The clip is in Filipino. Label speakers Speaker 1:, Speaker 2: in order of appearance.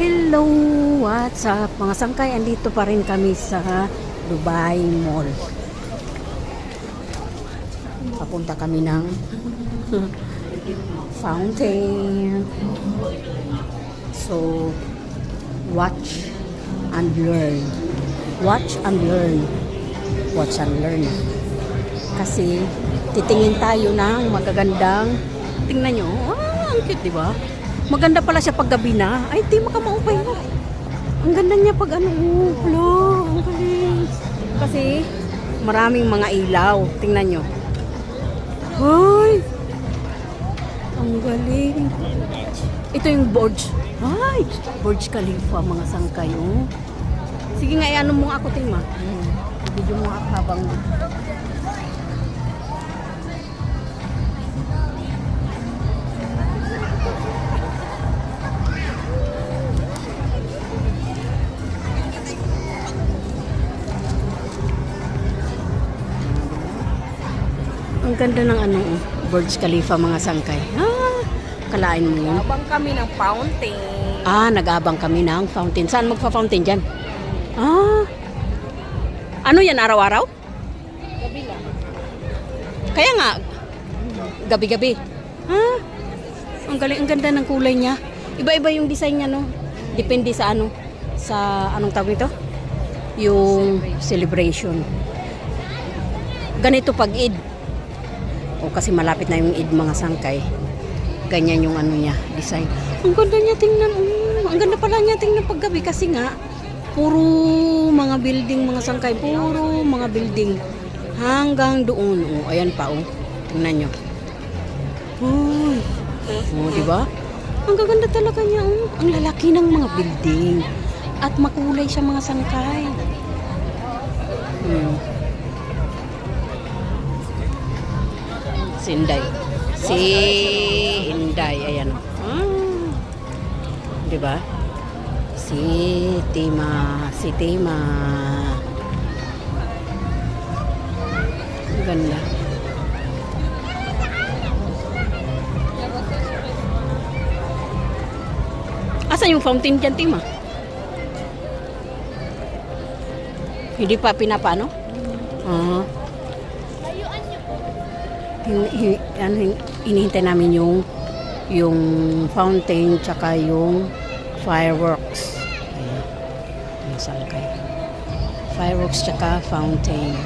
Speaker 1: Hello! What's up? Mga sangkay, andito pa rin kami sa Dubai Mall. Papunta kami ng fountain. So, watch and learn. Watch and learn. Watch and learn. Kasi, titingin tayo ng magagandang, tingnan nyo, ang cute, diba? Maganda pala siya pag gabi na. Ay, di makamaupay mo. Ang ganda niya pag ano, hello, ang galing. Kasi, maraming mga ilaw. Tingnan nyo. Ay! Ang galing. Ito yung Burj. Ay! Burj Khalifa, mga sangkay, oh. Sige nga, ano mo ako, Tima. Video mo ako habang... Ang ganda ng ano, Burj Khalifa, mga sangkay. Kalain mo yun.
Speaker 2: Nag-abang kami ng fountain.
Speaker 1: Nag-abang kami ng fountain. Saan magpa-fountain dyan? Ano yan, araw-araw?
Speaker 2: Gabi lang.
Speaker 1: Kaya nga, gabi-gabi. Ang galing, ang ganda ng kulay niya. Iba-iba yung design niya, no? Depende sa ano, sa anong tawag nito? Yung celebration. Ganito pag Eid. O kasi malapit na yung Eid, mga sangkay. Ganyan yung ano niya, design. Ang ganda niya tingnan. Ang ganda pala niya tingnan paggabi kasi nga puro mga building, mga sangkay, puro mga building hanggang doon. Ayan pa, tingnan nyo. Di ba? Ang gaganda talaga niya. Ang lalaki ng mga building at makulay siya, mga sangkay. Si Inday, ayan. Di ba? Si Tima. Ang ganda. Asan yung fountain dyan, Tima? Hindi pa pinapano? Hinihintay namin yung fountain tsaka yung fireworks. Ayan. Yung sangkay. Fireworks tsaka fountain.